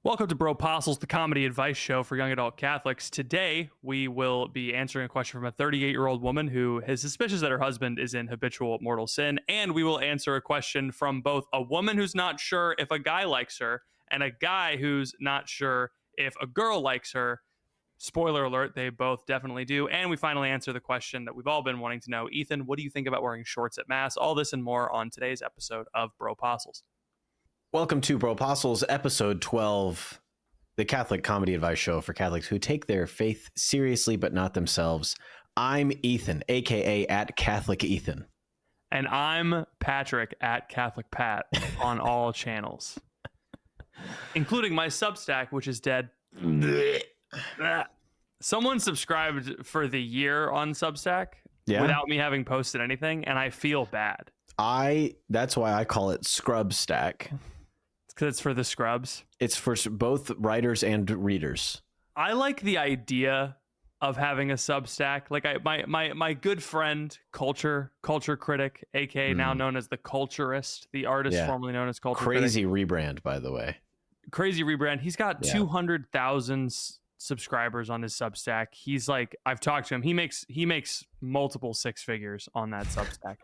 Welcome to Bropostles, the comedy advice show for young adult Catholics. Today, we will be answering a question from a 38-year-old woman who is suspicious that her husband is in habitual mortal sin, and we will answer a question from both a woman who's not sure if a guy likes her and a guy who's not sure if a girl likes her. Spoiler alert, they both definitely do. And we finally answer the question that we've all been wanting to know. Ethan, what do you think about wearing shorts at Mass? All this and more on today's episode of Bropostles. Welcome to Bropostles, episode 12, the Catholic comedy advice show for Catholics who take their faith seriously but not themselves. I'm Ethan, aka at Catholic Ethan. And I'm Patrick at Catholic Pat on all channels, including my Substack, which is dead. Someone subscribed for the year on Substack without me having posted anything, and I feel bad. That's why I call it Scrub Stack. Because it's for the scrubs. It's for both writers and readers. I like the idea of having a Substack. Like my good friend, culture critic, aka now known as the Culturist, the artist formerly known as Culture Crazy Critic. rebrand, by the way. Crazy rebrand. He's got 200,000 subscribers on his Substack. He's like, I've talked to him. He makes multiple six figures on that Substack.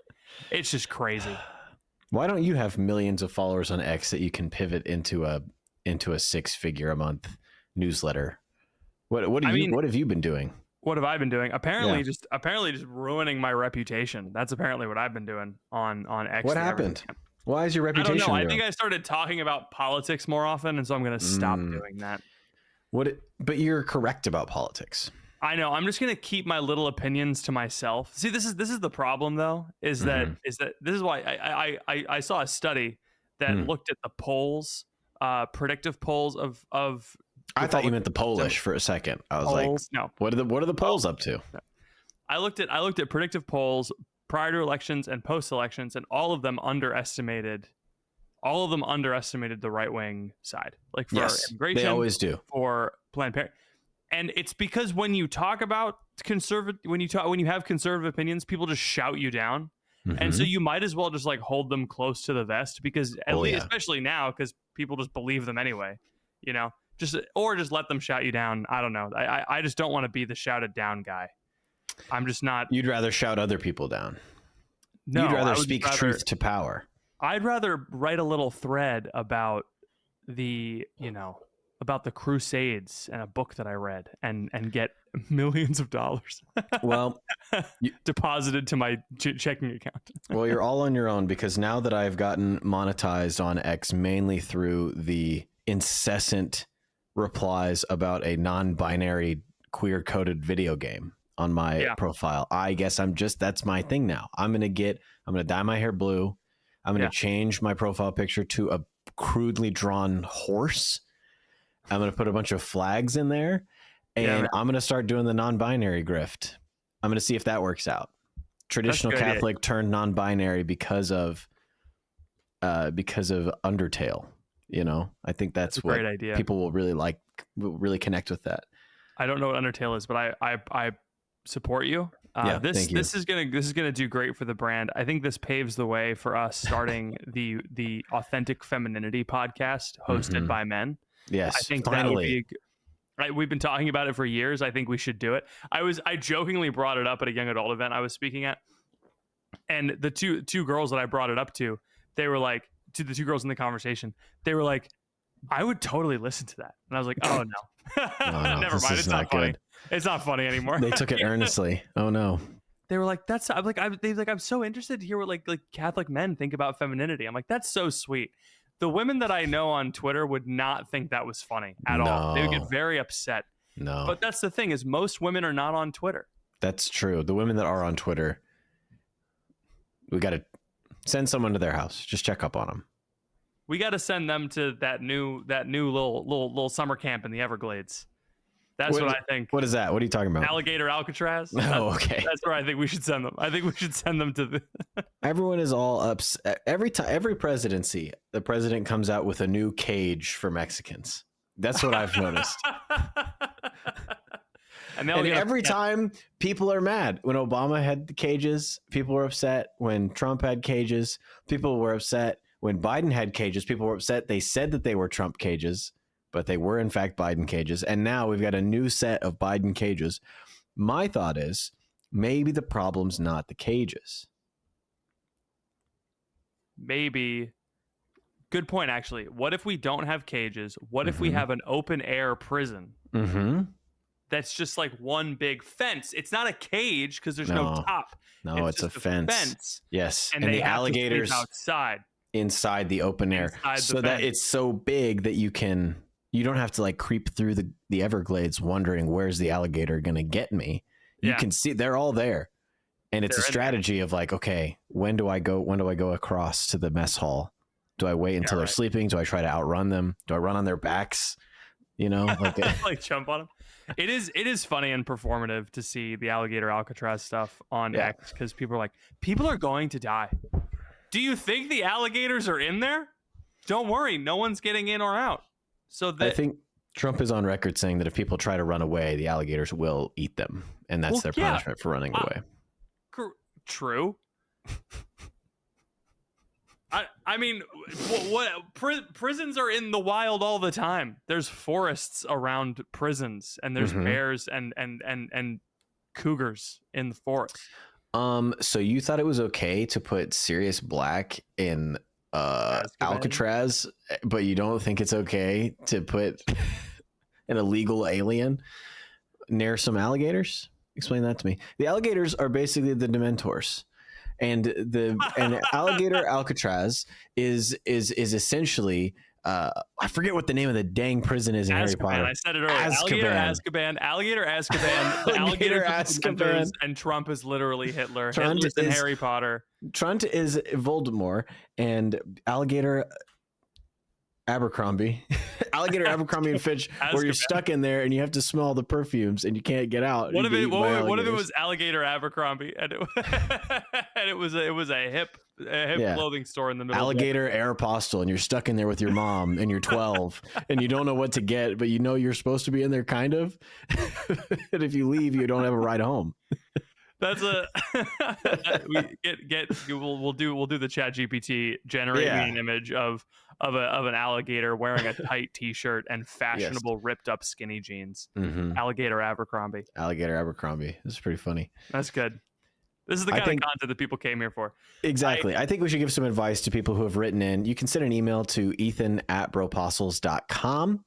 It's just crazy. Why don't you have millions of followers on X that you can pivot into a 6-figure a month newsletter? What have you been doing? What have I been doing? Apparently just ruining my reputation. That's apparently what I've been doing on X. What happened? Why is your reputation? I don't know. I think I started talking about politics more often, and so I'm going to stop doing that. But you're correct about politics. I know. I'm just going to keep my little opinions to myself. See, this is the problem, though, is that this is why I saw a study that looked at the polls, predictive polls of. I thought you meant the Polish for a second. I was polls? No. What are the polls up to? I looked at predictive polls prior to elections and post elections, and all of them underestimated the right wing side. Like for immigration, they always do. For Planned Parenthood. And it's because when you talk about when you have conservative opinions, people just shout you down. And so you might as well just like hold them close to the vest, because especially now, because people just believe them anyway, just let them shout you down. I don't know. I just don't want to be the shouted down guy. I'm just not. You'd rather shout other people down. No, you'd rather speak truth to power. I'd rather write a little thread about about the Crusades and a book that I read and get millions of dollars deposited to my checking account. Well, you're all on your own, because now that I've gotten monetized on X mainly through the incessant replies about a non-binary queer coded video game on my profile, I guess that's my thing now. I'm going to dye my hair blue. I'm going to change my profile picture to a crudely drawn horse. I'm going to put a bunch of flags in there, and I'm going to start doing the non-binary grift. I'm going to see if that works out. Traditional Catholic turned non-binary because of Undertale. I think that's what great idea. People will really connect with that. I don't know what Undertale is, but I support you. This is gonna do great for the brand. I think this paves the way for us starting the Authentic Femininity podcast hosted by men. Yes, I think finally. We've been talking about it for years. I think we should do it. I jokingly brought it up at a young adult event I was speaking at, and the two girls that I brought it up to, they were like, to the two girls in the conversation, they were like, I would totally listen to that. And I was like, oh no, no never mind. It's not funny. Good. It's not funny anymore. They took it earnestly. Oh no. They were like, I'm so interested to hear what like Catholic men think about femininity. I'm like, that's so sweet. The women that I know on Twitter would not think that was funny at all. They would get very upset. No. But that's the thing, is most women are not on Twitter. That's true. The women that are on Twitter, we got to send someone to their house. Just check up on them. We got to send them to that new little summer camp in the Everglades. That's what I think. What is that? What are you talking about? Alligator Alcatraz. Okay. That's where I think we should send them. I think we should send them to the. Everyone is all upset. Every presidency, the president comes out with a new cage for Mexicans. That's what I've noticed. And every time people are mad. When Obama had the cages, people were upset. When Trump had cages, people were upset. When Biden had cages, people were upset. They said that they were Trump cages, but they were in fact Biden cages. And now we've got a new set of Biden cages. My thought is maybe the problem's not the cages. Maybe. Good point, actually. What if we don't have cages? What if we have an open air prison? That's just like one big fence. It's not a cage because there's no top. No, it's a fence. Yes, and they the alligators outside inside the open air, so that it's so big that you don't have to like creep through the Everglades wondering where's the alligator gonna get me. You can see they're all there, and it's a strategy of like, okay, when do I go across to the mess hall? Do I wait until they're sleeping? Do I try to outrun them? Do I run on their backs? You know, like like jump on them. It is funny and performative to see the alligator Alcatraz stuff on X, because people are going to die. Do you think the alligators are in there? Don't worry, no one's getting in or out. So I think Trump is on record saying that if people try to run away, the alligators will eat them, and that's their punishment for running away. True. I mean, prisons are in the wild all the time. There's forests around prisons, and there's bears and cougars in the forest. So you thought it was okay to put Sirius Black in Alcatraz, but you don't think it's okay to put an illegal alien near some alligators? Explain that to me. The alligators are basically the Dementors. And alligator Alcatraz is essentially I forget what the name of the dang prison is in Harry Potter. I said it earlier. Alligator Azkaban. Alligator Azkaban. And Trump is literally Hitler. Hitler's in Harry Potter. Trump is Voldemort, and alligator Abercrombie. Alligator Abercrombie and Fitch, where you're stuck in there and you have to smell the perfumes and you can't get out. What if it was Alligator Abercrombie and it was a hip clothing store in the middle? Alligator Aeropostale, and you're stuck in there with your mom and you're 12 and you don't know what to get, but you know you're supposed to be in there kind of. And if you leave, you don't have a ride home. That's we'll do the ChatGPT generate me an image of an alligator wearing a tight t-shirt and fashionable ripped up skinny jeans. Alligator Abercrombie. This is pretty funny. That's good. This is the kind of content that people came here for. Exactly. I think we should give some advice to people who have written in. You can send an email to ethan@bropostles.com.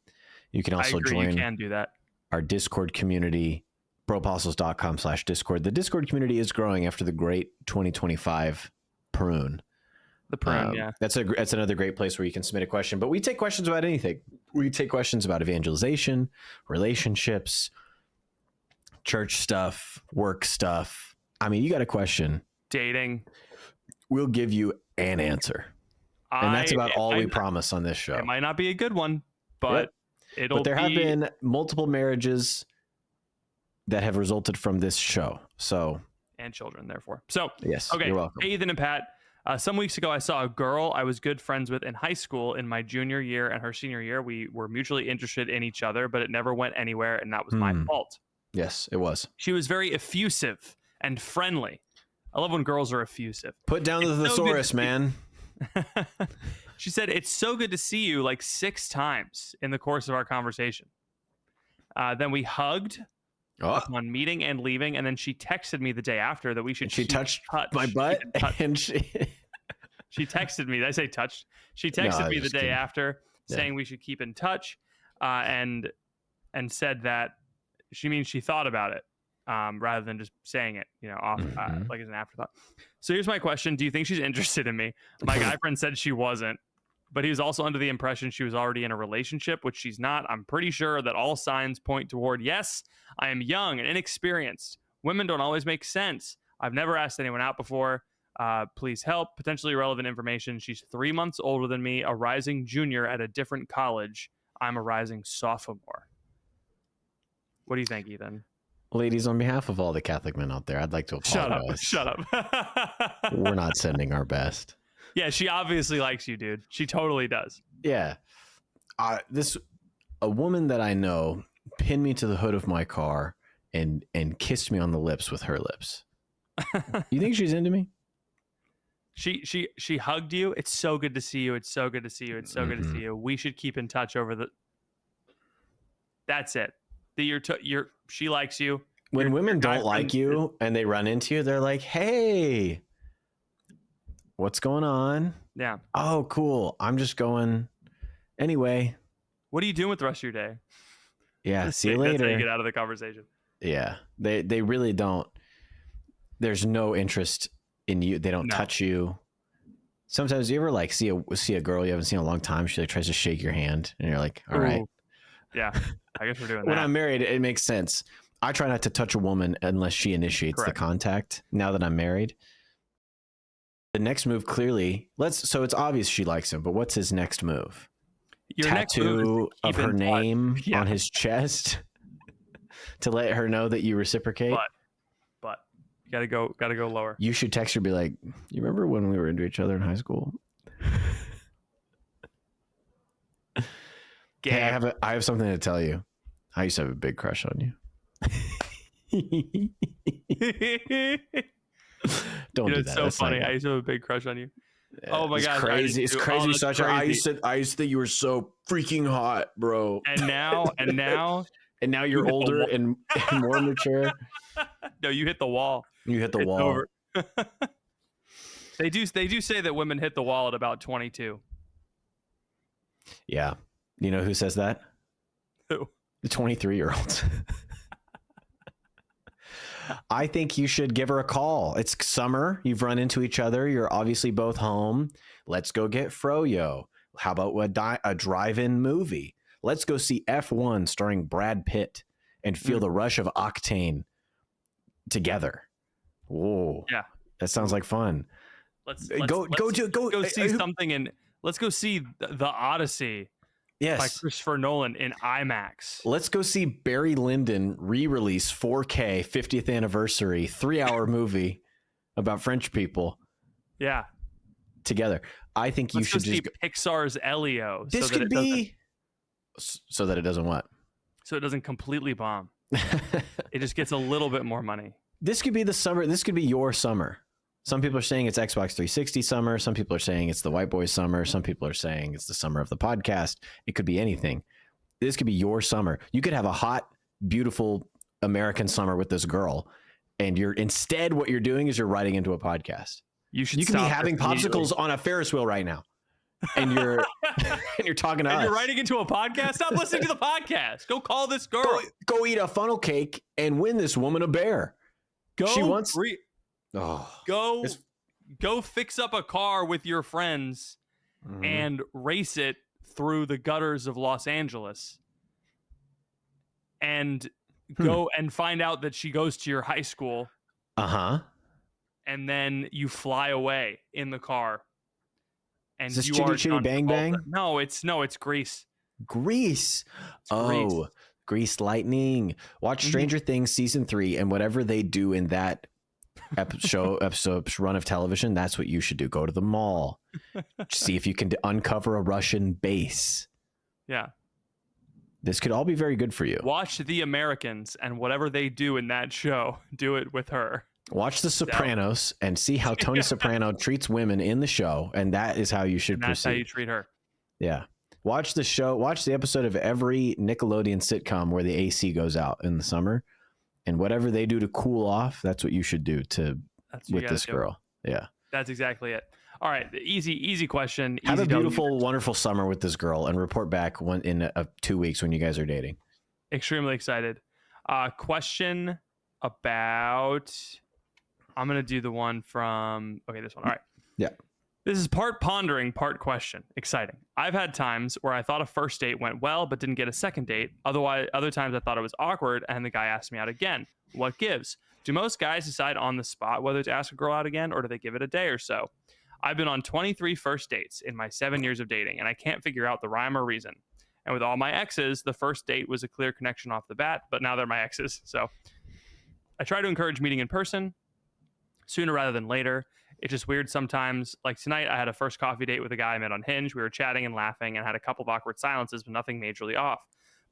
You can also join you can do that. Our Discord community, bropostles.com/Discord. The Discord community is growing after the great 2025 prune. The prune, yeah. That's another great place where you can submit a question. But we take questions about anything. We take questions about evangelization, relationships, church stuff, work stuff. I mean, you got a question. Dating. We'll give you an answer. And that's about all we promise on this show. It might not be a good one, but But there have been multiple marriages that have resulted from this show. So, and children, therefore. So, yes, okay. You're welcome. Hey, Ethan and Pat. Some weeks ago, I saw a girl I was good friends with in high school in my junior year and her senior year. We were mutually interested in each other, but it never went anywhere, and that was my fault. Yes, it was. She was very effusive and friendly. I love when girls are effusive. Put down the thesaurus, man. She said, "It's so good to see you," like 6 times in the course of our conversation. Then we hugged upon meeting and leaving, and then she texted me the day after that we should. She touched my butt, and she texted me. Did I say touched? She texted me the day after saying we should keep in touch, and said that she thought about it rather than just saying it, off like as an afterthought. So here's my question: do you think she's interested in me? My guy friend said she wasn't, but he was also under the impression she was already in a relationship, which she's not. I'm pretty sure that all signs point toward yes. I am young and inexperienced. Women don't always make sense. I've never asked anyone out before. Please help. Potentially relevant information. She's 3 months older than me, a rising junior at a different college. I'm a rising sophomore. What do you think, Ethan? Ladies, on behalf of all the Catholic men out there, I'd like to apologize. Shut up. We're not sending our best. Yeah, she obviously likes you, dude. She totally does. Yeah. A woman that I know pinned me to the hood of my car and kissed me on the lips with her lips. You think she's into me? She hugged you. It's so good to see you. It's so good to see you. It's so good to see you. We should keep in touch over the... That's it. That she likes you. When women your guy don't like friend you and they run into you, they're like, "Hey, what's going on?" Yeah. Oh, cool. I'm just going anyway. What are you doing with the rest of your day? Yeah, see you That's how you later. get out of the conversation. Yeah, they really don't. There's no interest in you. They don't No. touch you. Sometimes you ever like see a girl you haven't seen in a long time. She like tries to shake your hand, and you're like, "All right." Ooh. Yeah. I guess we're doing When that. I'm married, it makes sense. I try not to touch a woman unless she initiates the Correct. contact. Now that I'm married, the next move clearly so it's obvious she likes him. But what's his next move? Your next move is to Tattoo keep of her in touch. name Yeah. on his chest to let her know that you reciprocate. But you gotta go lower. You should text her, be like, "You remember when we were into each other in high school?" Game. Hey, I have something to tell you. I used to have a big crush on you. Don't do It's that. so That's funny. not I good. used to have a big crush on you. Oh my It's gosh, crazy. It's crazy, that's Sasha. crazy. I used to think you were so freaking hot, bro. And now And now you you're hit the older wall. and more mature. No, you hit the wall. You hit the It's wall. over. They do say that women hit the wall at about 22. Yeah. You know who says that? Who? The 23-year-olds. I think you should give her a call. It's summer. You've run into each other. You're obviously both home. Let's go get froyo. How about a drive-in movie? Let's go see F1 starring Brad Pitt and feel the rush of octane together. Whoa. Yeah. That sounds like fun. Let's Go see something in. Let's go see the Odyssey by Yes. Christopher Nolan in IMAX. Let's go see Barry Lyndon re-release 4K 50th anniversary 3-hour movie about French people Yeah. together. I think you Let's go should see just Pixar's Elio. This could be so that it doesn't what? So it doesn't completely bomb. It just gets a little bit more money. This could be the summer. This could be your summer. Some people are saying it's Xbox 360 summer. Some people are saying it's the White Boy summer. Some people are saying it's the summer of the podcast. It could be anything. This could be your summer. You could have a hot, beautiful American summer with this girl. And instead what you're doing is you're writing into a podcast. You could be having popsicles on a Ferris wheel right now. And you're talking to us. You're writing into a podcast? Stop listening to the podcast. Go call this girl. Go eat a funnel cake and win this woman a bear. Go fix up a car with your friends and race it through the gutters of Los Angeles. And go and find out that she goes to your high school. Uh-huh. And then you fly away in the car. And is this you Chitty are Chitty Bang Bang? No, it's Grease. Grease. Grease. Grease Lightning. Watch Stranger Things season 3, and whatever they do in that episode run of television, that's what you should do. Go to the mall. See if you can uncover a Russian base. Yeah. This could all be very good for you. Watch The Americans, and whatever they do in that show, do it with her. Watch The Sopranos and see how Tony Soprano treats women in the show, and that is how you should proceed. That's how you treat her. Yeah. Watch the episode of every Nickelodeon sitcom where the AC goes out in the summer, and whatever they do to cool off, that's what you should do with this girl. Yeah. That's exactly it. All right. Easy question. Have a beautiful, wonderful summer with this girl and report back in 2 weeks when you guys are dating. Extremely excited. Question about, I'm going to do the one from, this one. All right. Yeah. This is part pondering, part question. Exciting. I've had times where I thought a first date went well, but didn't get a second date. Other times I thought it was awkward and the guy asked me out again. What gives? Do most guys decide on the spot whether to ask a girl out again, or do they give it a day or so? I've been on 23 first dates in my 7 years of dating, and I can't figure out the rhyme or reason. And with all my exes, the first date was a clear connection off the bat, but now they're my exes. So I try to encourage meeting in person sooner rather than later. It's just weird sometimes. Like tonight, I had a first coffee date with a guy I met on Hinge. We were chatting and laughing and had a couple of awkward silences, but nothing majorly off.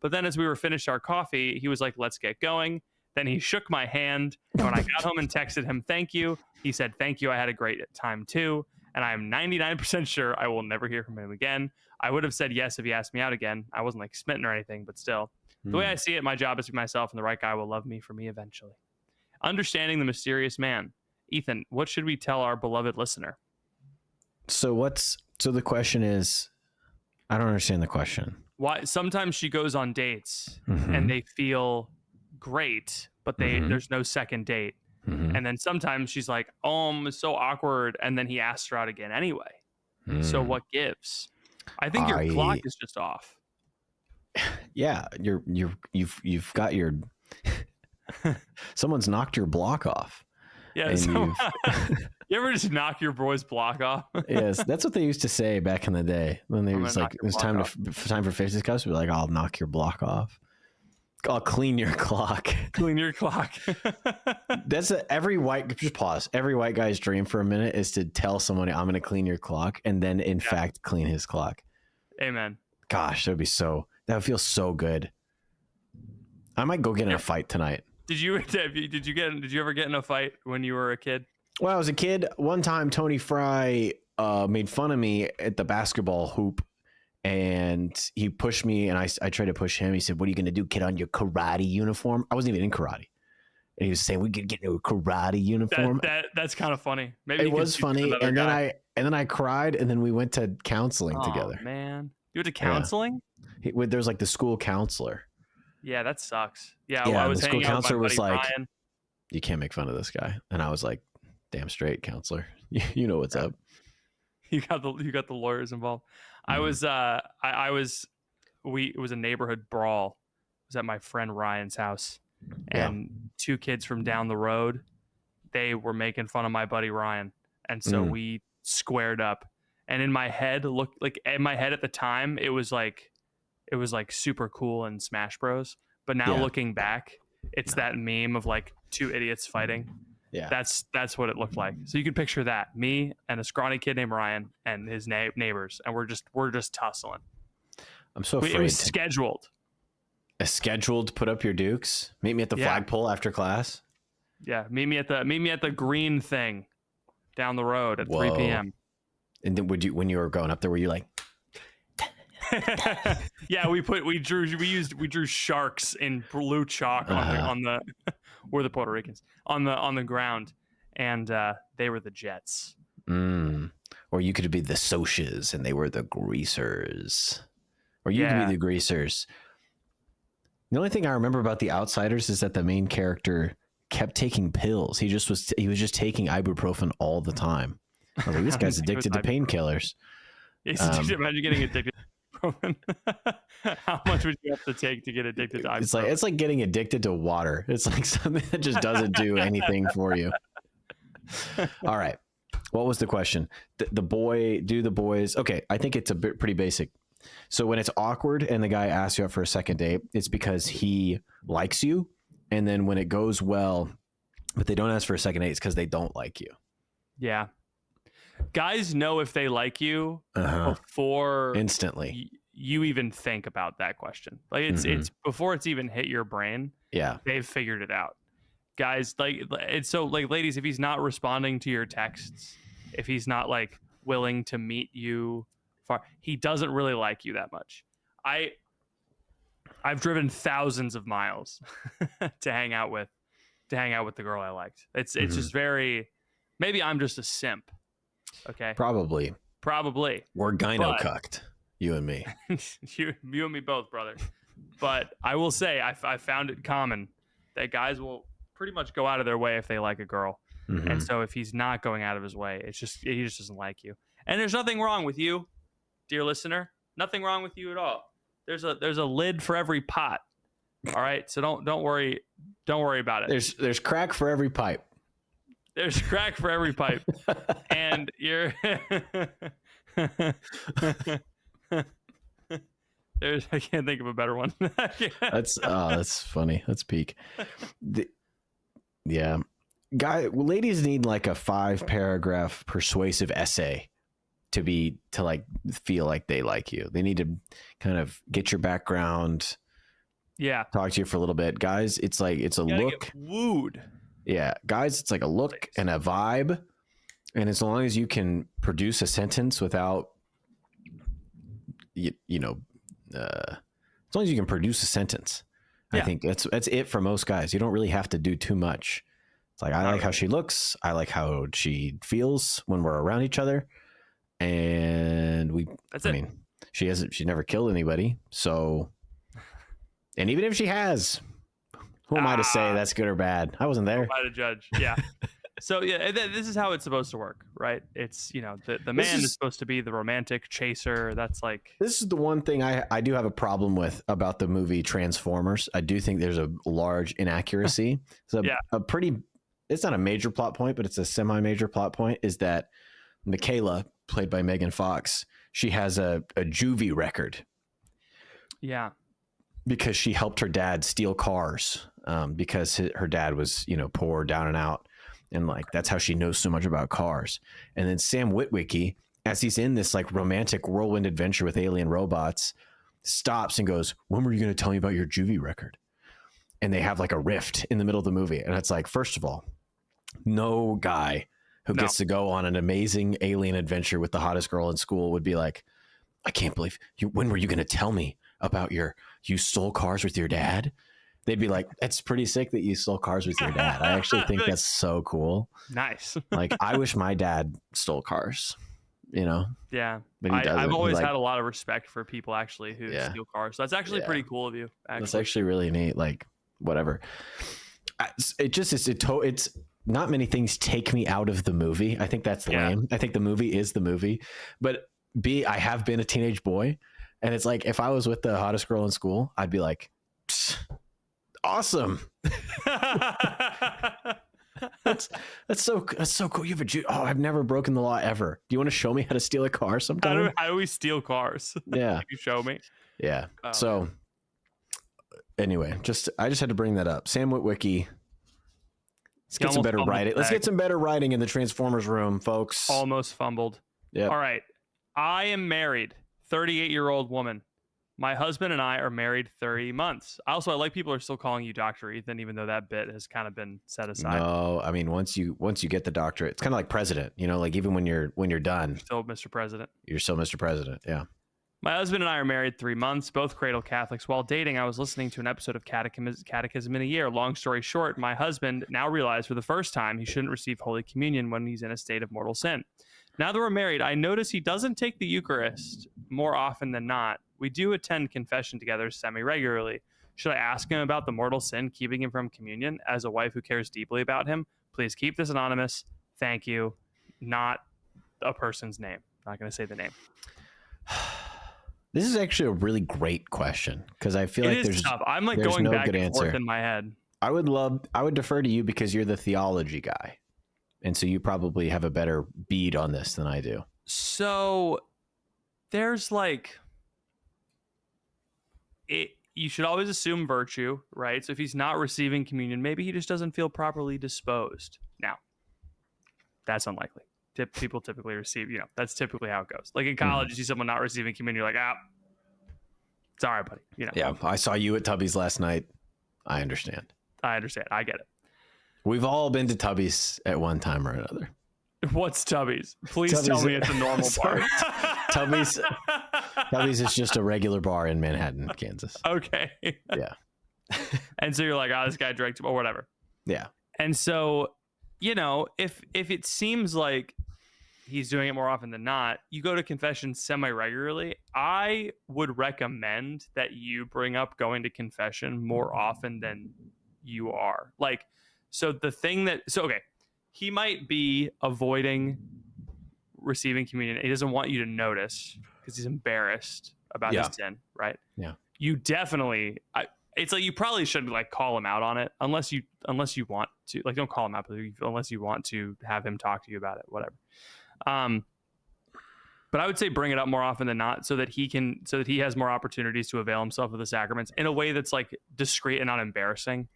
But then as we were finished our coffee, he was like, let's get going. Then he shook my hand. And when I got home and texted him, thank you, he said, thank you. I had a great time too. And I am 99% sure I will never hear from him again. I would have said yes if he asked me out again. I wasn't like smitten or anything, but still. The way I see it, my job is to be myself, and the right guy will love me for me eventually. Understanding the mysterious man. Ethan, what should we tell our beloved listener? So the question is, I don't understand the question. Why sometimes she goes on dates Mm-hmm. and they feel great, but there's no second date. Mm-hmm. And then sometimes she's like, "Oh, it's so awkward," and then he asks her out again anyway. So what gives? I think your clock is just off. Yeah, you've got your someone's knocked your block off. Yeah, so you ever just knock your boy's block off? Yes, that's what they used to say back in the day when they was like, it was time for 50 cups. We're like, I'll knock your block off. I'll clean your clock. Clean your clock. That's every white. Just pause. Every white guy's dream for a minute is to tell somebody, "I'm going to clean your clock," and then in fact clean his clock. Amen. Gosh, that would feel so good. I might go get in a fight tonight. Did you ever get in a fight when you were a kid? When I was a kid, one time Tony Fry made fun of me at the basketball hoop, and he pushed me, and I tried to push him. He said, "What are you going to do? Get on your karate uniform?" I wasn't even in karate. And he was saying, "We could get into a karate uniform." That's kind funly funny. Maybe it was funny, and then I cried, and then we went to counseling together. Man, you went to counseling? Yeah. There's like the school counselor. Yeah, that sucks. Yeah, well, I was the school counselor was like, Ryan. "You can't make fun of this guy," and I was like, "Damn straight, counselor. You know what's up." You got the lawyers involved. Mm-hmm. It was a neighborhood brawl. It was at my friend Ryan's house, and two kids from down the road, they were making fun of my buddy Ryan, and so we squared up. And in my head, at the time, it was like super cool in Smash Bros. But now looking back, it's that meme of like two idiots fighting. Yeah, that's what it looked like. So you can picture that, me and a scrawny kid named Ryan and his neighbors, and we're just tussling. I'm so afraid. It was scheduled. Scheduled to put up your dukes. Meet me at the flagpole after class. Yeah, meet me at the green thing down the road at 3 p.m. And then when you were going up there, were you like? Yeah, we drew sharks in blue chalk on the we're the Puerto Ricans on the ground, and they were the Jets. Or you could be the Socias and they were the Greasers, or you could be the Greasers. The only thing I remember about The Outsiders is that the main character kept taking pills. He was just taking ibuprofen all the time. I was like, this guy's addicted to painkillers. Imagine getting addicted. How much would you have to take to get addicted to ibuprofen? It's like getting addicted to water. It's like something that just doesn't do anything for you. All right, what was the question? The boys? Okay, I think it's pretty basic. So when it's awkward and the guy asks you out for a second date, it's because he likes you, and then when it goes well, but they don't ask for a second date, it's because they don't like you. Yeah. Guys know if they like you before instantly you even think about that question. Like it's before it's even hit your brain. Yeah, they've figured it out. Guys, ladies, if he's not responding to your texts, if he's not like willing to meet you far, he doesn't really like you that much. I've driven thousands of miles to hang out with the girl I liked. It's just very, maybe I'm just a simp. Okay. Probably. We're gyno-cucked, you and me. you and me both, brother. But I will say, I found it common that guys will pretty much go out of their way if they like a girl. And so if he's not going out of his way, he just doesn't like you. And there's nothing wrong with you, dear listener. Nothing wrong with you at all. There's a lid for every pot. All right. So don't worry about it. There's crack for every pipe. There's crack for every pipe, and you're I can't think of a better one. That's funny. That's peak. Ladies need like a 5-paragraph persuasive essay to like feel like they like you. They need to kind of get your background. Yeah, talk to you for a little bit. Guys, it's a look. Get wooed. Yeah, guys, it's like a look and a vibe, and as long as you can produce a sentence without you know, as long as you can produce a sentence, I Yeah. think that's it for most guys. You don't really have to do too much. It's like, I Not like how really. she looks. I like how she feels when we're around each other. And That's I it. mean, she never killed anybody. So, and even if she has, who am I to say Ah, that's good or bad? I wasn't who am there. I to judge? Yeah. So yeah, this is how it's supposed to work, right? It's the This man is is supposed to be the romantic chaser. That's like this is the one thing I do have a problem with about the movie Transformers. I do think there's a large inaccuracy. It's yeah, a pretty, it's not a major plot point, but it's a semi-major plot point, is that Michaela, played by Megan Fox, she has a juvie record yeah, because she helped her dad steal cars, because her dad was, poor, down and out. And like, that's how she knows so much about cars. And then Sam Witwicky, as he's in this like romantic whirlwind adventure with alien robots, stops and goes, "When were you going to tell me about your juvie record?" And they have like a rift in the middle of the movie. And it's like, first of all, no guy who no, gets to go on an amazing alien adventure with the hottest girl in school would be like, "I can't believe you. When were you going to tell me about you stole cars with your dad?" They'd be like, "It's pretty sick that you stole cars with your dad. I actually think Like, that's so cool. nice. Like, I wish my dad stole cars, you know, Yeah, but he I've doesn't. He always like, had a lot of respect for people actually who yeah, steal cars. So that's actually yeah, pretty cool of you, that's actually. actually really neat. Like, whatever. It just is. It's not many things take me out of the movie. I think that's Yeah, lame. I think the movie is the movie, but I have been a teenage boy, and it's like if I was with the hottest girl in school, I'd be like, awesome. That's so cool. You have oh, I've never broken the law ever. Do you want to show me how to steal a car sometime? how do we steal cars? Yeah, Can you show me? yeah. Oh So man, anyway, I just had to bring that up. Sam Witwicky. Let's he get some almost better fumbled writing. the Let's bag. get some better writing in the Transformers room, folks. Almost fumbled. Yep. All right, I am married, 38-year-old woman. My husband and I are married 30 months. Also, I like people are still calling you Dr. Ethan, even though that bit has kind of been set aside. No, I mean once you get the doctorate, it's kind of like president. Like even when you're done, Still, Mr. President. you're still Mr. President. Yeah. My husband and I are married 3 months, both cradle Catholics. While dating, I was listening to an episode of Catechism in a Year. Long story short, my husband now realized for the first time he shouldn't receive Holy Communion when he's in a state of mortal sin. Now that we're married, I notice he doesn't take the Eucharist more often than not. We do attend confession together semi-regularly. Should I ask him about the mortal sin keeping him from communion? As a wife who cares deeply about him, please keep this anonymous. Thank you. Not a person's name. Not going to say the name. This is actually a really great question because I feel It like is tough. I'm like there's going no back good and forth answer. in my head. I would defer to you because you're the theology guy. And so you probably have a better bead on this than I do. So there's like it. You should always assume virtue, right? So if he's not receiving communion, maybe he just doesn't feel properly disposed. Now, that's unlikely. People typically receive, that's typically how it goes. Like in college, you see someone not receiving communion, you're like, sorry, buddy. Yeah. I saw you at Tubby's last night. I understand. I understand. I get it. We've all been to Tubby's at one time or another. What's Tubby's? Please Tubby's- tell me it's a normal Sorry. bar. Tubby's is just a regular bar in Manhattan, Kansas. Okay. Yeah. And so you're like, this guy drank or whatever. Yeah. And so, if it seems like he's doing it more often than not, you go to confession semi-regularly. I would recommend that you bring up going to confession more often than you are. Like, okay, he might be avoiding receiving communion. He doesn't want you to notice because he's embarrassed about his sin, right? Yeah. You definitely, it's like you probably shouldn't like call him out on it unless you want to. Like, don't call him out, but unless you want to have him talk to you about it, whatever. But I would say bring it up more often than not so that he has more opportunities to avail himself of the sacraments in a way that's like discreet and not embarrassing.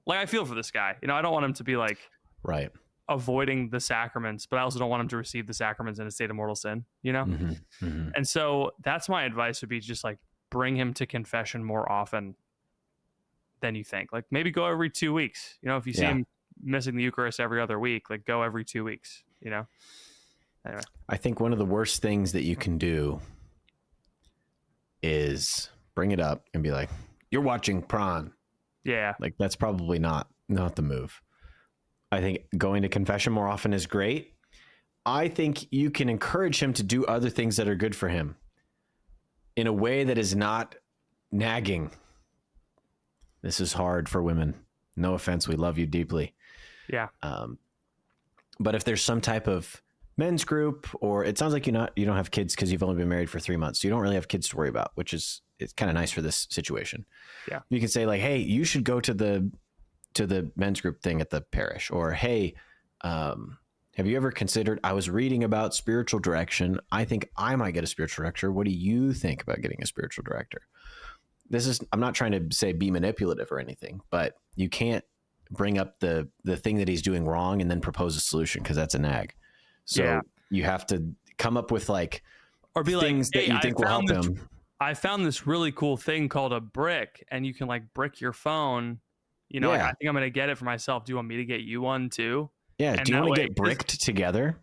Like I feel for this guy. I don't want him to be like Right. avoiding the sacraments, but I also don't want him to receive the sacraments in a state of mortal sin. And so that's my advice would be just like bring him to confession more often than you think. Like maybe go every 2 weeks. If you see him missing the Eucharist every other week, like go every 2 weeks. Anyway, I think one of the worst things that you can do is bring it up and be like, "You're watching prawn." Yeah. Like that's probably not the move. I think going to confession more often is great. I think you can encourage him to do other things that are good for him in a way that is not nagging. This is hard for women. No offense, we love you deeply. Yeah. But if there's some type of men's group, or it sounds like you don't have kids because you've only been married for 3 months, so you don't really have kids to worry about, which is it's kind of nice for this situation. Yeah. You can say like, hey, you should go to the men's group thing at the parish, or hey, have you ever considered, I was reading about spiritual direction. I think I might get a spiritual director. What do you think about getting a spiritual director? I'm not trying to say be manipulative or anything, but you can't bring up the thing that he's doing wrong and then propose a solution, because that's a nag. So you have to come up with like, or be things like, hey, that you think will help him. I found this really cool thing called a brick, and you can like brick your phone. You know, like, I think I'm going to get it for myself. Do you want me to get you one too? Yeah. And do you want to get bricked together?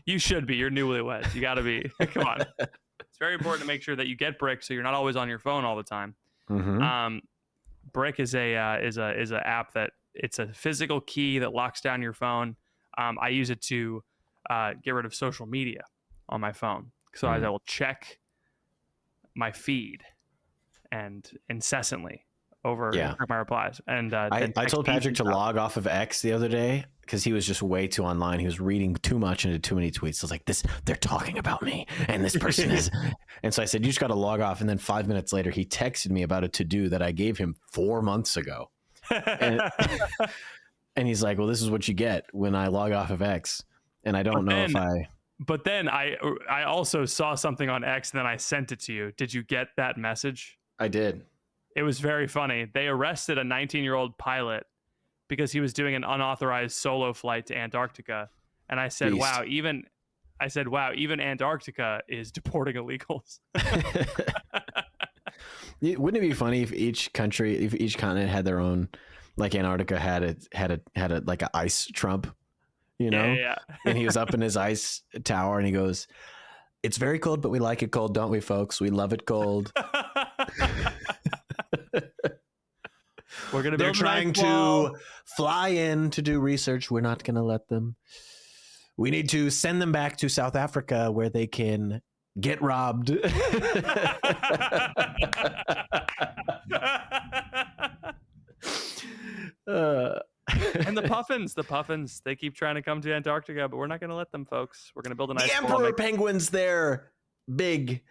You should be. You're newlyweds. You got to be. Come on. It's very important to make sure that you get bricked, so you're not always on your phone all the time. Mm-hmm. Brick is a app that it's a physical key that locks down your phone. I use it to get rid of social media on my phone, so I will check my feed and incessantly over my replies. And I told Patrick to log off of X the other day because he was just way too online. He was reading too much into too many tweets. I was like, they're talking about me, and this person is. And so I said, you just got to log off. And then 5 minutes later, he texted me about a to-do that I gave him 4 months ago. And, and he's like, well, this is what you get when I log off of X. And I don't know if I. But then I also saw something on X, and then I sent it to you. Did you get that message? I did. It was very funny. They arrested a 19-year-old pilot because he was doing an unauthorized solo flight to Antarctica. And I said, wow, even Antarctica is deporting illegals. Wouldn't it be funny if each continent had their own, like Antarctica had a like an ice Trump, you know? Yeah. And he was up in his ice tower and he goes, "It's very cold, but we like it cold, don't we, folks? We love it cold." We're gonna. They're trying to fly in to do research. We're not going to let them. We need to send them back to South Africa where they can get robbed. And the puffins, they keep trying to come to Antarctica, but we're not going to let them, folks. We're going to build a nice. The emperor penguins, they're big.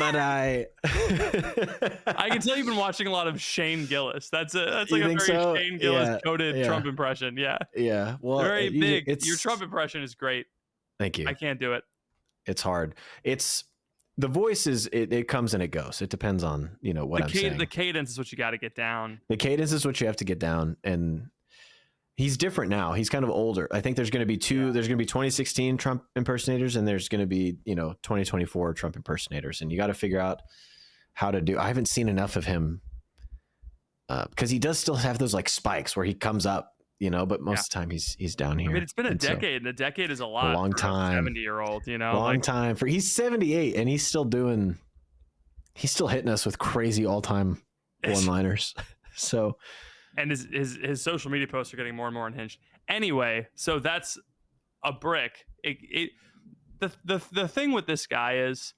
But I can tell you've been watching a lot of Shane Gillis. That's like a very Shane Gillis coded Trump impression. Yeah. Well, very big. Your Trump impression is great. Thank you. I can't do it. It's hard. It's the voice is it comes and it goes. It depends on what I'm saying. The cadence is what you got to get down. The cadence is what you have to get down, and he's different now. He's kind of older. I think there's going to be two. Yeah. There's going to be 2016 Trump impersonators, and there's going to be 2024 Trump impersonators, and you got to figure out how to do. I haven't seen enough of him because he does still have those like spikes where he comes up, but most of the time he's down here. I mean, it's been a decade, and a decade is a lot. A long time. 70-year-old, long time for he's 78, and he's still hitting us with crazy all time one-liners. So. And his social media posts are getting more and more unhinged. Anyway, so that's a brick. The thing with this guy is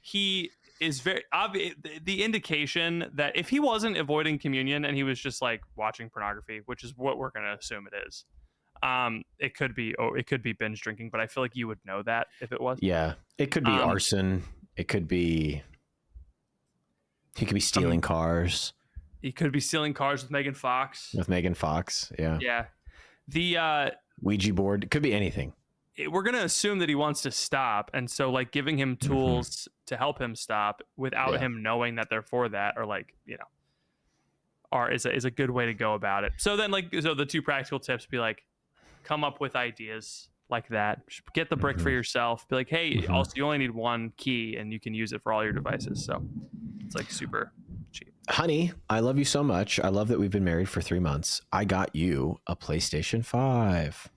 he is very obvious. The indication that if he wasn't avoiding communion and he was just like watching pornography, which is what we're going to assume it is, it could be binge drinking. But I feel like you would know that if it was. Yeah, it could be arson. It could be. He could be stealing cars. He could be stealing cars with Megan Fox. Yeah. Yeah. The Ouija board. It could be anything. We're going to assume that he wants to stop. And so like giving him tools to help him stop without him knowing that they're for that is a good way to go about it. So then the two practical tips be like, come up with ideas like that. Get the brick for yourself. Be like, hey, also you only need one key and you can use it for all your devices. So it's like super cheap. Honey, I love you so much. I love that we've been married for 3 months. I got you a PlayStation 5.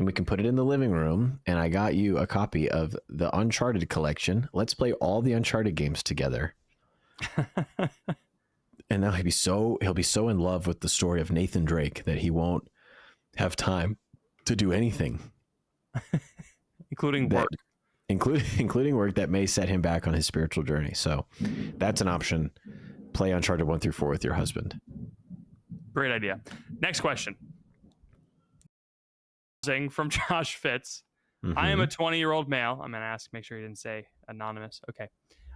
and we can put it in the living room. And I got you a copy of the Uncharted collection. Let's play all the Uncharted games together. And now he'll be so in love with the story of Nathan Drake that he won't have time to do anything, including work. Including work that may set him back on his spiritual journey. So that's an option. Play Uncharted 1 through 4 with your husband. Great idea. Next question. From Josh Fitz. Mm-hmm. I am a 20-year-old male. I'm going to ask, make sure he didn't say anonymous. Okay.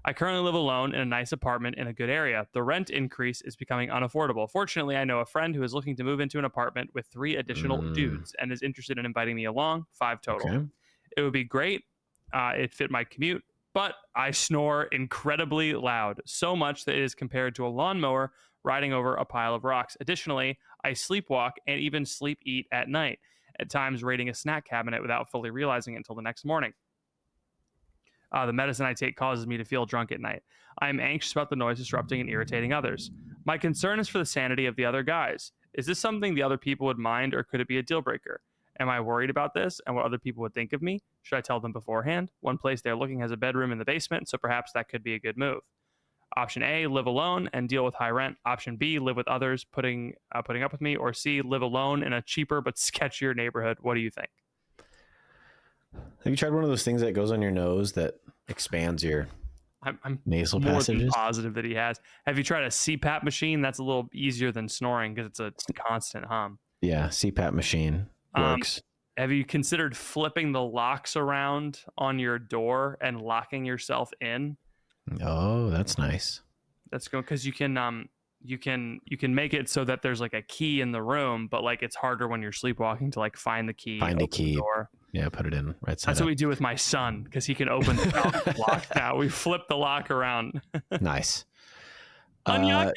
I currently live alone in a nice apartment in a good area. The rent increase is becoming unaffordable. Fortunately, I know a friend who is looking to move into an apartment with 3 additional dudes and is interested in inviting me along, 5 total. Okay. It would be great. It fit my commute, but I snore incredibly loud, so much that it is compared to a lawnmower riding over a pile of rocks. Additionally, I sleepwalk and even sleep eat at night, at times raiding a snack cabinet without fully realizing it until the next morning. The medicine I take causes me to feel drunk at night. I am anxious about the noise disrupting and irritating others. My concern is for the sanity of the other guys. Is this something the other people would mind, or could it be a deal breaker? Am I worried about this and what other people would think of me? Should I tell them beforehand? One place they're looking has a bedroom in the basement, so perhaps that could be a good move. Option A, live alone and deal with high rent. Option B, live with others putting up with me. Or C, live alone in a cheaper but sketchier neighborhood. What do you think? Have you tried one of those things that goes on your nose that expands your I'm nasal more passages? than positive that he has. Have you tried a CPAP machine? That's a little easier than snoring because it's a constant hum. Yeah, CPAP machine works. Have you considered flipping the locks around on your door and locking yourself in? Oh, that's nice. That's good because you can make it so that there's like a key in the room, but like it's harder when you're sleepwalking to like find the key. Find a key. The door. Yeah, put it in right side. That's what we do with my son because he can open the lock now. We flip the lock around. Nice. Unyock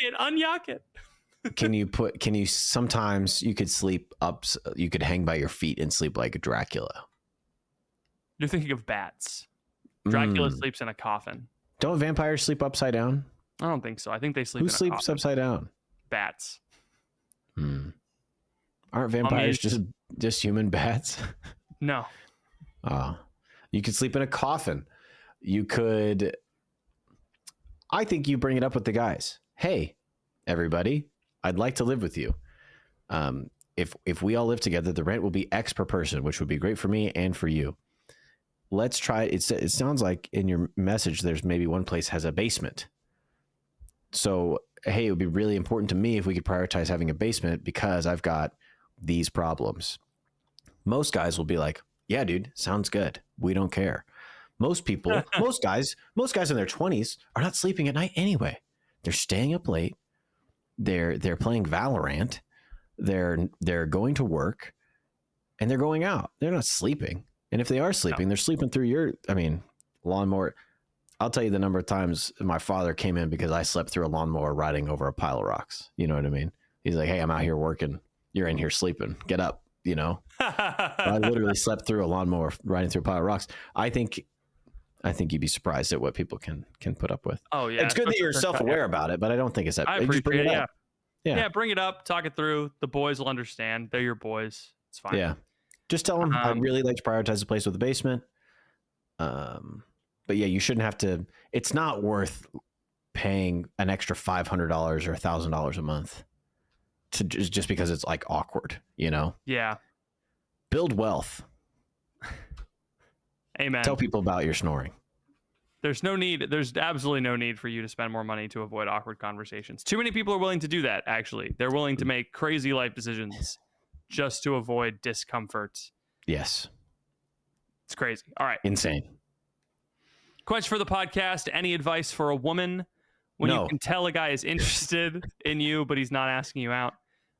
it. Sometimes you could sleep up, you could hang by your feet and sleep like a Dracula. You're thinking of bats. Dracula sleeps in a coffin. Don't vampires sleep upside down? I don't think so. I think they sleep in a sleeps coffin. Upside down? Bats. Aren't vampires just human bats? No. You could sleep in a coffin. You could. I think you bring it up with the guys. Hey, everybody, I'd like to live with you. If we all live together, the rent will be X per person, which would be great for me and for you. Let's try it. It sounds like in your message, there's maybe one place has a basement. So, hey, it would be really important to me if we could prioritize having a basement because I've got these problems. Most guys will be like, yeah, dude, sounds good. We don't care. Most people, most guys in their 20s are not sleeping at night anyway. They're staying up late. They're playing Valorant. They're going to work and they're going out. They're not sleeping. And if they are sleeping, they're sleeping through lawnmower. I'll tell you the number of times my father came in because I slept through a lawnmower riding over a pile of rocks. You know what I mean? He's like, hey, I'm out here working. You're in here sleeping. Get up, you know? I literally slept through a lawnmower riding through a pile of rocks. I think you'd be surprised at what people can put up with. Oh, yeah. It's good that you're self-aware about it, but I don't think it's that. I appreciate it, yeah, bring it up, talk it through. The boys will understand. They're your boys. It's fine. Yeah. Just tell them I'd really like to prioritize a place with a basement. But yeah, you shouldn't have to. It's not worth paying an extra $500 or $1,000 a month to just because it's like awkward, you know? Yeah. Build wealth. Amen. Tell people about your snoring. There's absolutely no need for you to spend more money to avoid awkward conversations. Too many people are willing to do that, actually. They're willing to make crazy life decisions just to avoid discomfort. Yes. It's crazy. All right. Insane. Question for the podcast. Any advice for a woman when you can tell a guy is interested in you, but he's not asking you out?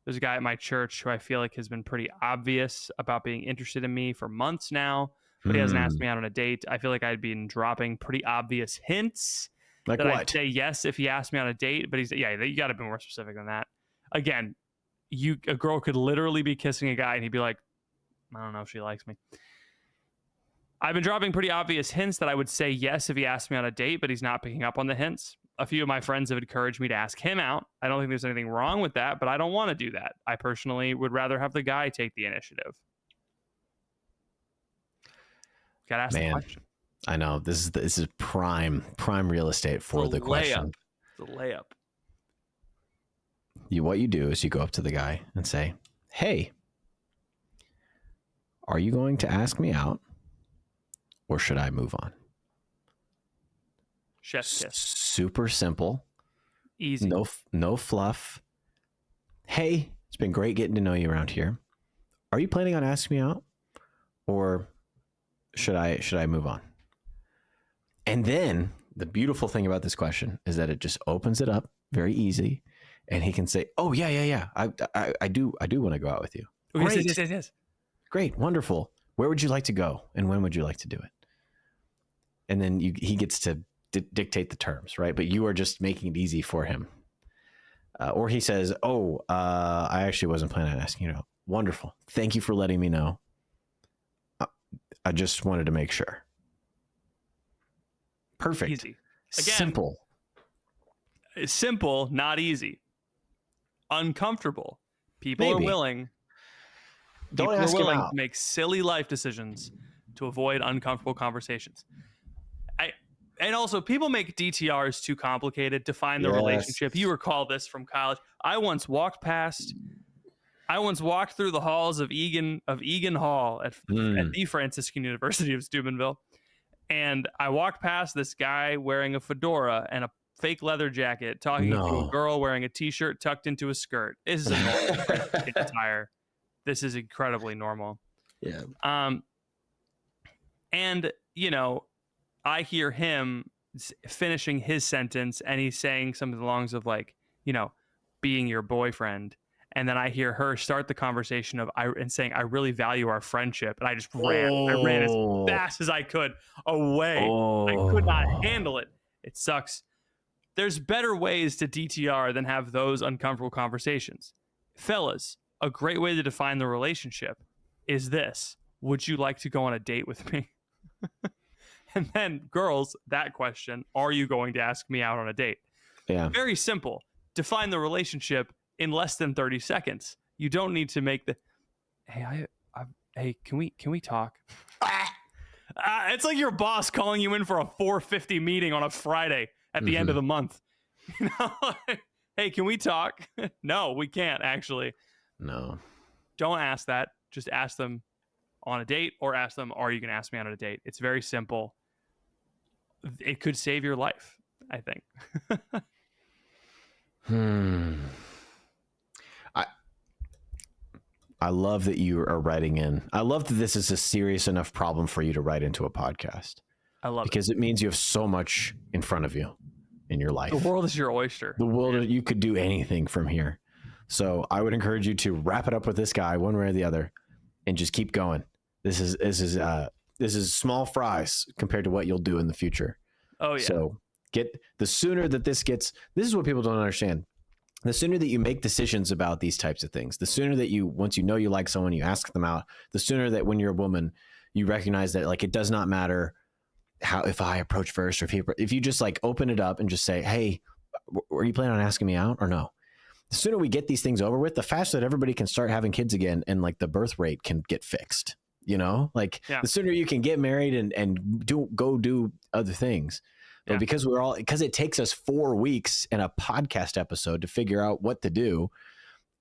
There's a guy at my church who I feel like has been pretty obvious about being interested in me for months now, but he hasn't asked me out on a date. I feel like I'd been dropping pretty obvious hints. Like that what? I'd say yes if he asked me on a date, but you got to be more specific than that. Again, a girl could literally be kissing a guy and he'd be like, I don't know if she likes me. I've been dropping pretty obvious hints that I would say yes if he asked me on a date, but he's not picking up on the hints. A few of my friends have encouraged me to ask him out. I don't think there's anything wrong with that, but I don't want to do that. I personally would rather have the guy take the initiative. Gotta ask the Man, question. I know this is prime real estate for the question. The layup. What you do is you go up to the guy and say, "Hey, are you going to ask me out, or should I move on?" Chef's kiss. Super simple. Easy. No fluff. Hey, it's been great getting to know you around here. Are you planning on asking me out, or should I move on? And then the beautiful thing about this question is that it just opens it up very easy, and he can say, "Oh yeah. I do want to go out with you." Oh, Great, yes. great, wonderful. Where would you like to go, and when would you like to do it? And then he gets to dictate the terms, right? But you are just making it easy for him. Or he says, "Oh, I actually wasn't planning on asking you out." Wonderful. Thank you for letting me know. I just wanted to make sure. Perfect. Easy. Again, simple, not easy. Uncomfortable. People are willing. Don't ask him out. To make silly life decisions to avoid uncomfortable conversations. And also, people make DTRs too complicated to find the relationship. You recall this from college. I once walked through the halls of Egan Hall at the Franciscan University of Steubenville, and I walked past this guy wearing a fedora and a fake leather jacket, talking to a girl wearing a t-shirt tucked into a skirt. This is a normal Franciscan attire. This is incredibly normal. Yeah. And I hear him finishing his sentence, and he's saying something along the lines of being your boyfriend. And then I hear her start the conversation and saying, "I really value our friendship." And I just ran. I ran as fast as I could away. I could not handle it. It sucks. There's better ways to DTR than have those uncomfortable conversations. Fellas, a great way to define the relationship is this: would you like to go on a date with me? And then girls, that question, are you going to ask me out on a date? Yeah. Very simple. Define the relationship in less than 30 seconds. You don't need to make hey, can we talk? It's like your boss calling you in for a 4:50 meeting on a Friday at the end of the month. Hey, can we talk? No, we can't actually. No. Don't ask that. Just ask them on a date, or ask them, are you going to ask me on a date? It's very simple. It could save your life, I think. I love that you are writing in. I love that this is a serious enough problem for you to write into a podcast. I love it. Because it means you have so much in front of you in your life. The world is your oyster. The world, you could do anything from here. So I would encourage you to wrap it up with this guy one way or the other and just keep going. This is small fries compared to what you'll do in the future. Oh yeah. So the sooner that this is what people don't understand. The sooner that you make decisions about these types of things, the sooner that once you know you like someone, you ask them out, the sooner that when you're a woman, you recognize that it does not matter if I approach first, or if you just open it up and just say, "Hey, are you planning on asking me out or no?" The sooner we get these things over with, the faster that everybody can start having kids again, and the birth rate can get fixed. The sooner you can get married and go do other things. But because it takes us 4 weeks and a podcast episode to figure out what to do,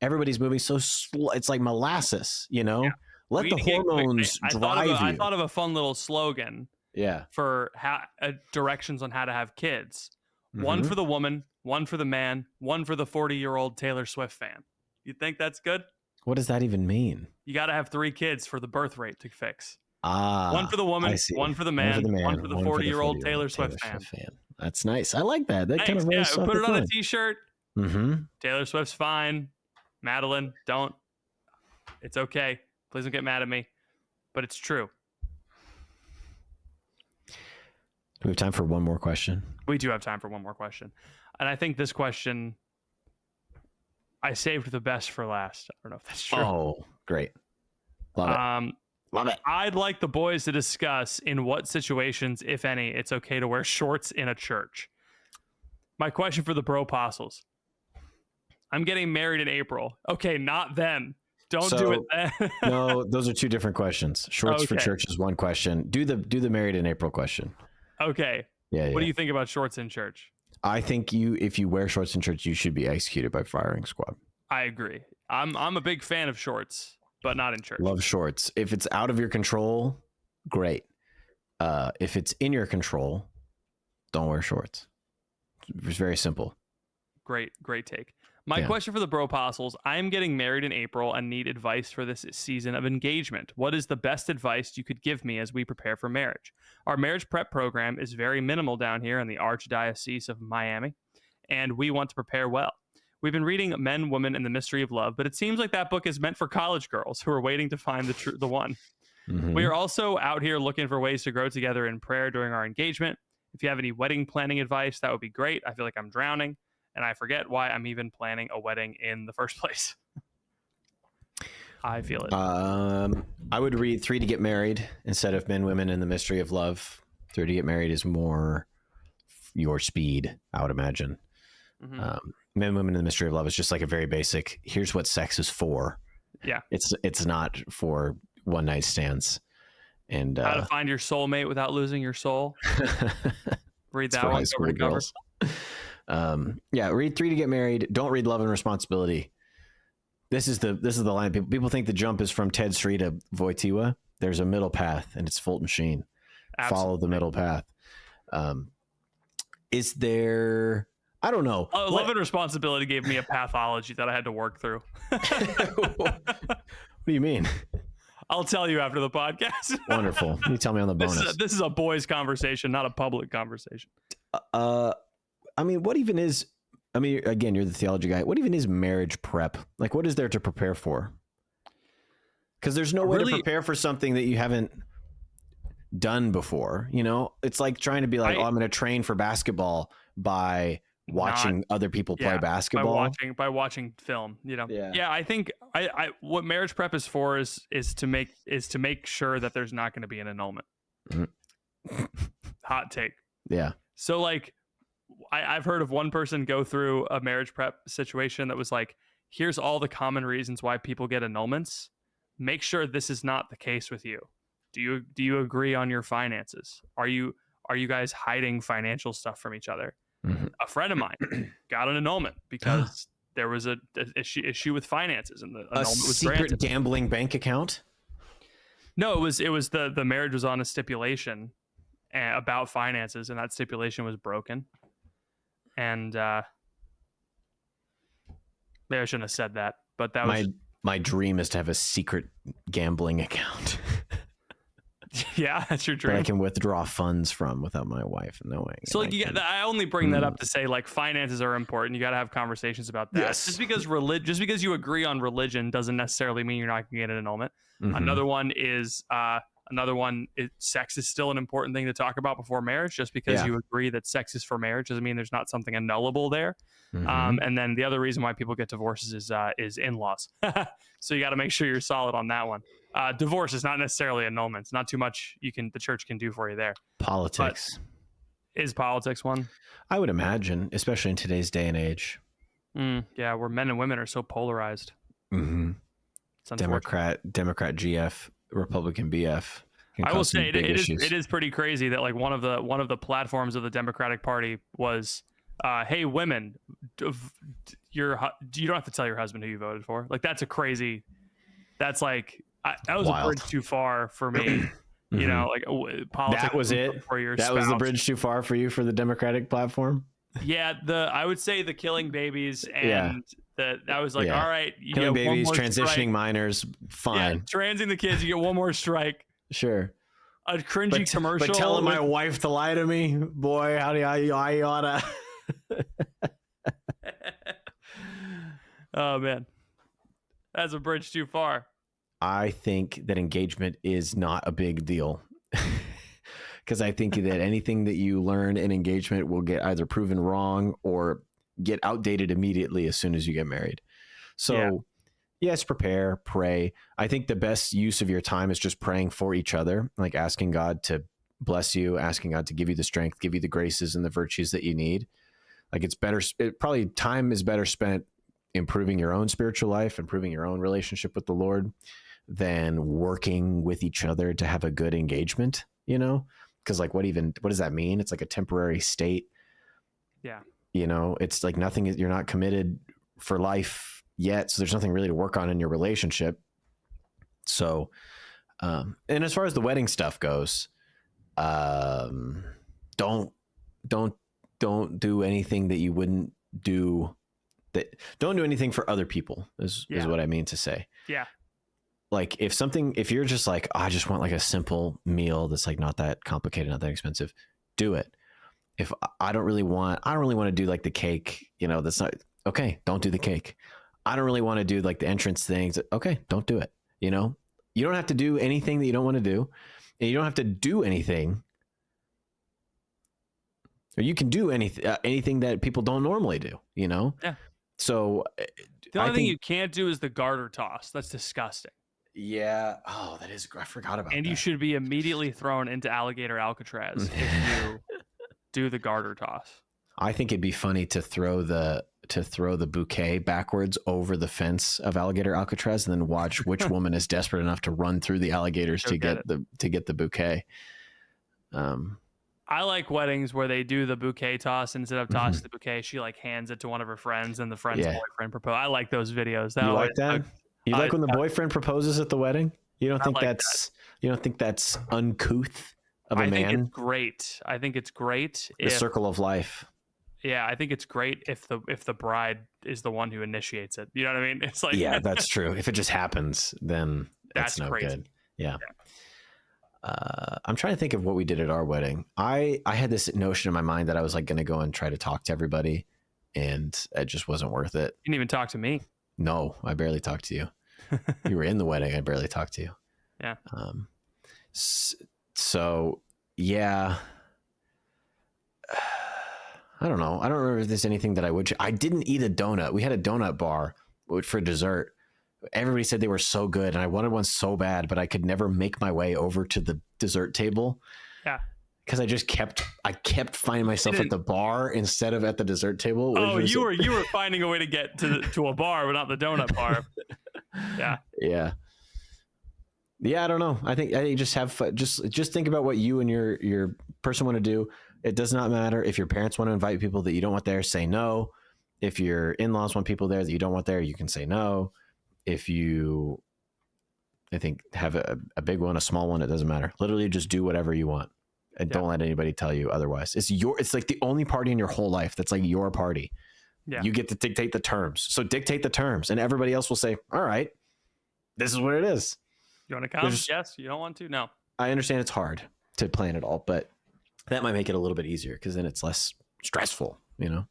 everybody's moving so slow. It's like molasses, Yeah. Let the hormones drive you. I thought of a fun little slogan. Yeah. For directions on how to have kids. One for the woman, one for the man, one for the 40-year-old Taylor Swift fan. You think that's good? What does that even mean? You got to have 3 kids for the birth rate to fix. One for the woman, one for the man, one for the 40-year-old Taylor Swift fan. That's nice. I like that. That kind of put it on a t-shirt. Mm-hmm. Taylor Swift's fine. Madeline, don't. It's okay. Please don't get mad at me. But it's true. Do we have time for one more question? We do have time for one more question. And I think this question, I saved the best for last. I don't know if that's true. Oh, great. Love it. Love it. I'd like the boys to discuss in what situations, if any, it's okay to wear shorts in a church. My question for the Bropostles. I'm getting married in April. Okay, not then. Don't do it So then. no, those are two different questions. Shorts for Okay. church is one question. Do the married in April question. Okay. Yeah, What do yeah. you think about shorts in church? I think if you wear shorts in church, you should be executed by firing squad. I agree. I'm a big fan of shorts, but not in church. Love shorts. If it's out of your control, great. If it's in your control, don't wear shorts. It's very simple. Great take. My Yeah. question for the Bropostles: I am getting married in April and need advice for this season of engagement. What is the best advice you could give me as we prepare for marriage? Our marriage prep program is very minimal down here in the Archdiocese of Miami, and we want to prepare well. We've been reading Men, Women, and the Mystery of Love, but it seems like that book is meant for college girls who are waiting to find the one. We Mm-hmm. are also out here looking for ways to grow together in prayer during our engagement. If you have any wedding planning advice, that would be great. I feel like I'm drowning and I forget why I'm even planning a wedding in the first place. I feel it. I would read 3 to Get Married instead of Men, Women, and the Mystery of Love. 3 to Get Married is more your speed, I would imagine. Mhm. Men, Women, and the Mystery of Love is just like a very basic, here's what sex is for. Yeah. It's not for one night stands. And How to find your soulmate without losing your soul. Read it's that for one high school cover to cover. girls. Yeah, read 3 to Get Married. Don't read Love and Responsibility. This is the line. People think the jump is from Ted Sri to Wojtyła. There's a middle path, and it's Fulton Sheen. Absolutely. Follow the middle path. Is there? I don't know. Love and Responsibility gave me a pathology that I had to work through. What do you mean? I'll tell you after the podcast. Wonderful. You tell me on the bonus. This is a boys' conversation, not a public conversation. I mean, what even is? I mean, again, you're the theology guy. What even is marriage prep? Like, what is there to prepare for? Because there's no way to prepare for something that you haven't done before. You know, it's like trying to be like, I'm going to train for basketball by watching other people play basketball. By watching film. You know. Yeah. I think I what marriage prep is for is to make sure that there's not going to be an annulment. Mm-hmm. Hot take. Yeah. So like, I've heard of one person go through a marriage prep situation that was like, here's all the common reasons why people get annulments. Make sure this is not the case with you. Do you agree on your finances? Are you guys hiding financial stuff from each other? Mm-hmm. A friend of mine got an annulment because there was a issue with finances, and the annulment was secret granted. Gambling bank account. No, it was the marriage was on a stipulation about finances, and that stipulation was broken. And maybe I shouldn't have said that, but that was my dream is to have a secret gambling account. Yeah, that's your dream. That I can withdraw funds from without my wife knowing. So like, I only bring that up to say like finances are important. You got to have conversations about that. Yes. Just because you agree on religion doesn't necessarily mean you're not going to get an annulment. Mm-hmm. Another one is sex is still an important thing to talk about before marriage. Just because you agree that sex is for marriage doesn't mean there's not something annullable there. Mm-hmm. And then the other reason why people get divorces is in-laws. So you got to make sure you're solid on that one. Divorce is not necessarily annulment. It's not too much the church can do for you there. Politics. But is politics one? I would imagine, especially in today's day and age. Yeah, where men and women are so polarized. Mm-hmm. Democrat GF, Republican BF. I will say it is pretty crazy that like one of the platforms of the Democratic Party was, hey, women, you don't have to tell your husband who you voted for. Like that's that's like that was wild. A bridge too far for me. Mm-hmm. You know, like politics. That was it. That was the bridge too far for you for the Democratic platform. Yeah, I would say the killing babies and I was like, all right, you killing get babies, one more transitioning strike. Minors, fine. Yeah, transing the kids, you get one more strike. Sure. A cringy commercial. But telling my wife to lie to me, boy, how do I oughta? Oh man, that's a bridge too far. I think that engagement is not a big deal. Because I think that anything that you learn in engagement will get either proven wrong or get outdated immediately as soon as you get married. So yes, prepare, pray. I think the best use of your time is just praying for each other, like asking God to bless you, asking God to give you the strength, give you the graces and the virtues that you need. Like it's better. Probably time is better spent improving your own spiritual life, improving your own relationship with the Lord, than working with each other to have a good engagement, you know? Because like what does that mean? It's like a temporary state. Yeah. You know, it's like nothing, you're not committed for life yet. So there's nothing really to work on in your relationship. So, and as far as the wedding stuff goes, don't do anything that you wouldn't do. Don't do anything for other people is what I mean to say. Yeah. Like if you're just like, oh, I just want like a simple meal that's like not that complicated, not that expensive, do it. If I don't really want to do like the cake, you know, that's not okay. Don't do the cake. I don't really want to do like the entrance things. Okay. Don't do it. You know, you don't have to do anything that you don't want to do, and you don't have to do anything, or you can do anything that people don't normally do, you know? Yeah. So the only thing you can't do is the garter toss. That's disgusting. Yeah. Oh, that is. I forgot about that. And you should be immediately thrown into alligator Alcatraz if you do the garter toss. I think it'd be funny to throw the bouquet backwards over the fence of alligator Alcatraz, and then watch which woman is desperate enough to run through the alligators to get the bouquet. I like weddings where they do the bouquet toss. Instead of tossing the bouquet, she like hands it to one of her friends, and the friend's boyfriend propose. I like those videos. You like that? You like when the boyfriend proposes at the wedding? You don't think you don't think that's uncouth of a man? I think it's great. I think it's great. The circle of life. Yeah, I think it's great if the bride is the one who initiates it. You know what I mean? It's like, yeah, that's true. If it just happens, then that's no crazy. good. Yeah. I'm trying to think of what we did at our wedding. I had this notion in my mind that I was like going to go and try to talk to everybody, and it just wasn't worth it. You didn't even talk to me. No, I barely talked to you. You were in the wedding. I barely talked to you. Yeah. So yeah. I don't know. I don't remember if there's anything that I didn't eat a donut. We had a donut bar for dessert. Everybody said they were so good, and I wanted one so bad, but I could never make my way over to the dessert table. Yeah. Because I kept finding myself at the bar instead of at the dessert table. Oh, you were finding a way to get to a bar, but not the donut bar. Yeah. Yeah. Yeah, I don't know. I think just have fun. Just think about what you and your person want to do. It does not matter if your parents want to invite people that you don't want there, say no. If your in-laws want people there that you don't want there, you can say no. If you, I think, have a big one, a small one, it doesn't matter. Literally just do whatever you want, and don't let anybody tell you otherwise. It's like the only party in your whole life that's like your party. Yeah. You get to dictate the terms. So dictate the terms, and everybody else will say, all right, this is what it is. You want to come? Yes. You don't want to? No. I understand it's hard to plan it all, but that might make it a little bit easier, because then it's less stressful, you know?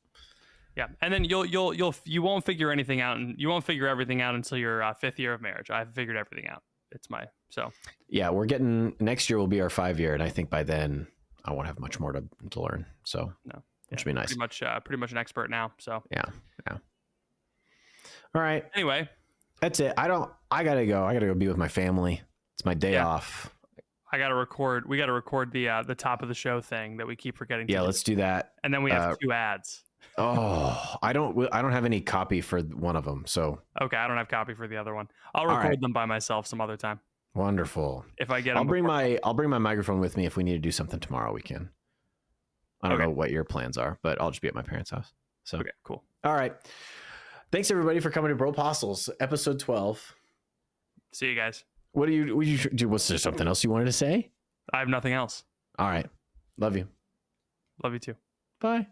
Yeah. And then you won't figure anything out, and you won't figure everything out until your fifth year of marriage. I've figured everything out. Yeah, next year will be our 5 year. And I think by then I won't have much more to learn. So no, which would be nice. Pretty much an expert now. So yeah. All right. Anyway, that's it. I gotta go be with my family. It's my day off. We got to record the top of the show thing that we keep forgetting. Yeah, let's do that. And then we have 2 ads. Oh, I don't have any copy for one of them. So okay, I don't have copy for the other one. I'll record them by myself some other time. Wonderful. If I get, I'll bring my microphone with me. If we need to do something tomorrow, we can. I don't know what your plans are, but I'll just be at my parents' house. So okay, cool. All right. Thanks everybody for coming to Bropostles, episode 12. See you guys. What do you do? Was there something else you wanted to say? I have nothing else. All right. Love you. Love you too. Bye.